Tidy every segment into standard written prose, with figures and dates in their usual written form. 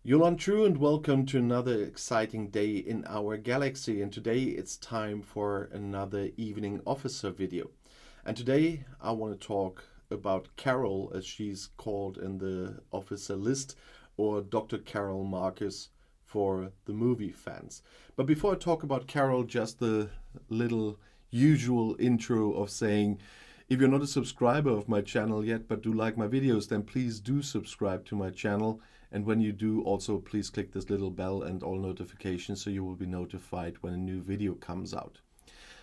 Yulan True and welcome to another exciting day in our galaxy, and today it's time for another evening officer video. And today I want to talk about Carol, as she's called in the officer list, or Dr. Carol Marcus for the movie fans. But before I talk about Carol, just the little usual intro of saying, if you're not a subscriber of my channel yet but do like my videos, then please do subscribe to my channel. And when you do, also please click this little bell and all notifications so you will be notified when a new video comes out.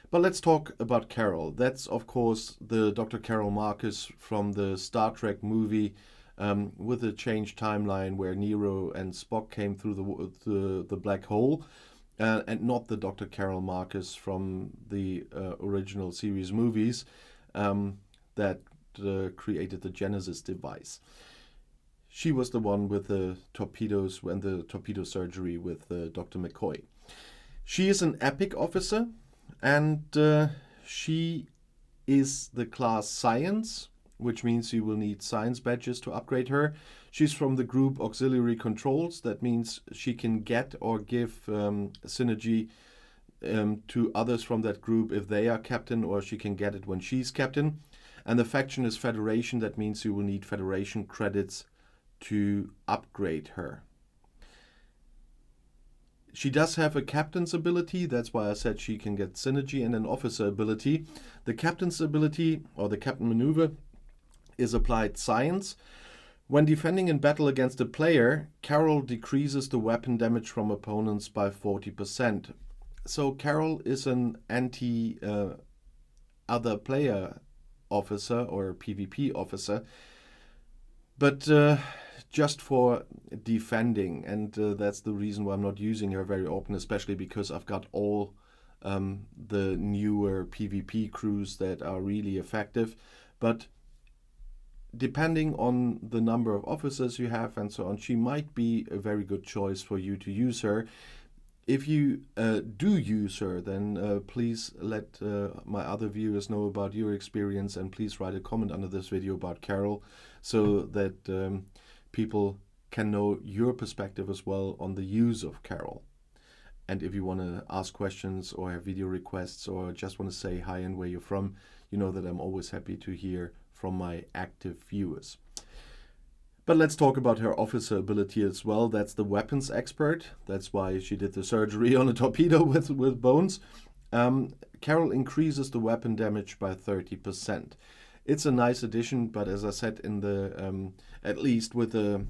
But let's talk about Carol. That's of course the Dr. Carol Marcus from the Star Trek movie, with a changed timeline where Nero and Spock came through the black hole, and not the Dr. Carol Marcus from the original series movies that created the Genesis device. She was the one with the torpedoes and the torpedo surgery with Dr. McCoy. She is an epic officer, and she is the class Science, which means you will need science badges to upgrade her. She's from the group Auxiliary Controls. That means she can get or give synergy to others from that group if they are captain, or she can get it when she's captain. And the faction is Federation. That means you will need Federation credits to upgrade her. She does have a captain's ability. That's why I said she can get synergy, and an officer ability. The captain's ability, or the captain maneuver, is applied science. When defending in battle against a player, Carol decreases the weapon damage from opponents by 40%. So Carol is an anti-other player officer or PvP officer, but just for defending, and that's the reason why I'm not using her very often, especially because I've got all the newer PvP crews that are really effective. But depending on the number of officers you have and so on, she might be a very good choice for you to use her. If you do use her, then please let my other viewers know about your experience, and please write a comment under this video about Carol so that people can know your perspective as well on the use of Carol. And if you want to ask questions or have video requests or just want to say hi and where you're from, you know that I'm always happy to hear from my active viewers. But let's talk about her officer ability as well. That's the weapons expert. That's why she did the surgery on a torpedo with bones. Carol increases the weapon damage by 30%. It's a nice addition, but as I said, in the at least with the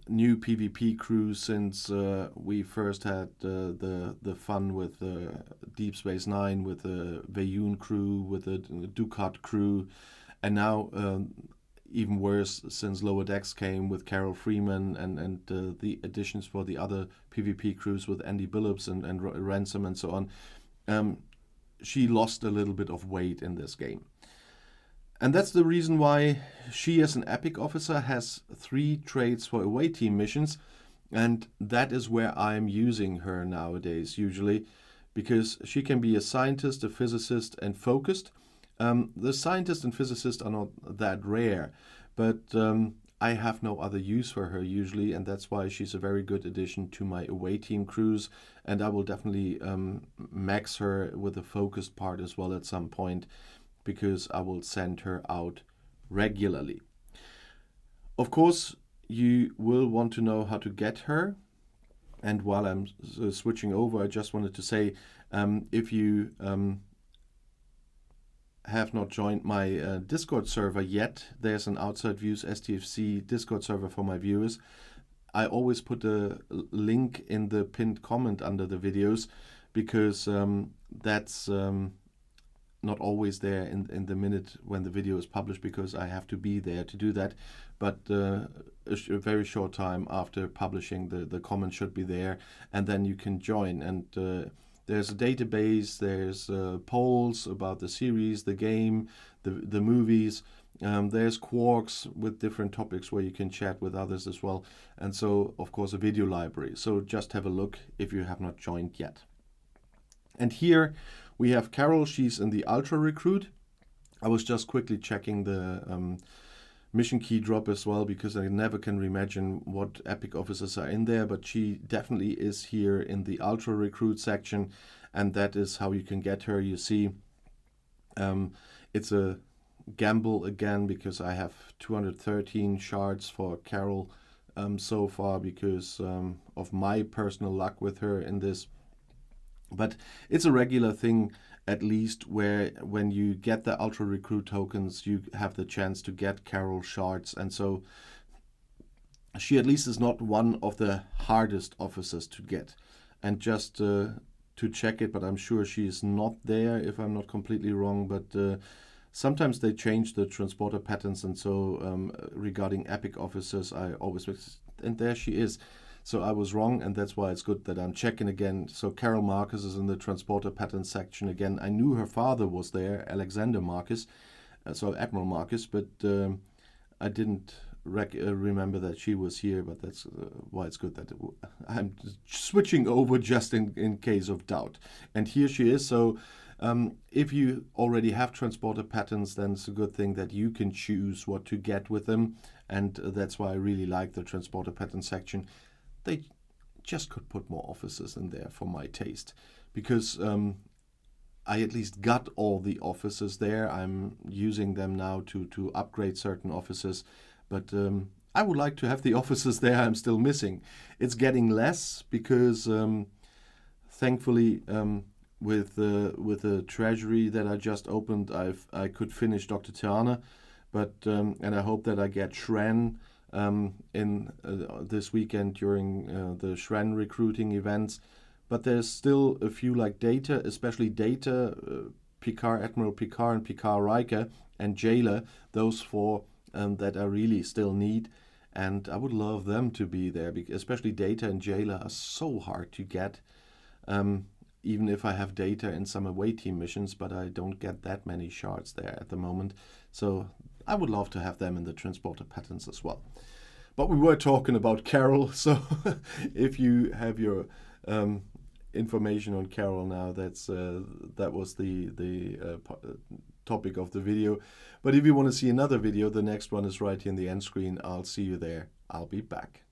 new PvP crew since we first had the fun with Deep Space Nine, with the Veyun crew, with the Dukat crew, and now even worse since Lower Decks came with Carol Freeman and the additions for the other PvP crews with Andy Billups and Ransom and so on. She lost a little bit of weight in this game. And that's the reason why she, as an epic officer, has 3 traits for away team missions. And that is where I'm using her nowadays, usually, because she can be a scientist, a physicist, and focused. The scientist and physicist are not that rare, but I have no other use for her usually, and that's why she's a very good addition to my away team crews. And I will definitely max her with the focused part as well at some point, because I will send her out regularly. Of course, you will want to know how to get her. And while I'm switching over, I just wanted to say, if you have not joined my Discord server yet, there's an Outside Views STFC Discord server for my viewers. I always put a link in the pinned comment under the videos, because that's not always there in the minute when the video is published, because I have to be there to do that. But a very short time after publishing, the comment should be there, and then you can join. And there's a database, there's polls about the series, the game, the movies. There's quarks with different topics where you can chat with others as well. And so, of course, a video library. So just have a look if you have not joined yet. And here we have Carol. She's in the Ultra Recruit. I was just quickly checking the mission key drop as well, because I never can imagine what epic officers are in there, but she definitely is here in the ultra recruit section, and that is how you can get her. You see, it's a gamble again, because I have 213 shards for Carol so far, because of my personal luck with her in this. But it's a regular thing, at least, where when you get the ultra recruit tokens, you have the chance to get Carol shards, and so she at least is not one of the hardest officers to get. And just to check it, but I'm sure she is not there if I'm not completely wrong, but sometimes they change the transporter patterns, and so regarding epic officers, I always, and there she is. So I was wrong, and that's why it's good that I'm checking again. So Carol Marcus is in the transporter pattern section again. I knew her father was there, Alexander Marcus, so Admiral Marcus, but I didn't remember that she was here, but that's why it's good that I'm switching over just in case of doubt. And here she is. So if you already have transporter patterns, then it's a good thing that you can choose what to get with them, and that's why I really like the transporter pattern section. They just could put more officers in there for my taste, because I at least got all the officers there. I'm using them now to upgrade certain officers, but I would like to have the officers there I'm still missing. It's getting less because thankfully with the treasury that I just opened, I could finish Dr. Tiana, but and I hope that I get Shran in this weekend during the Shran recruiting events. But there's still a few like Data, especially Data, Picard, Admiral Picard and Picard Riker, and Jailer, those four that I really still need. And I would love them to be there, especially Data and Jailer are so hard to get. Even if I have Data in some away team missions, but I don't get that many shards there at the moment. So I would love to have them in the transporter patterns as well. But we were talking about Carol, so if you have your information on Carol now, that was the topic of the video. But if you want to see another video, the next one is right here in the end screen. I'll see you there. I'll be back.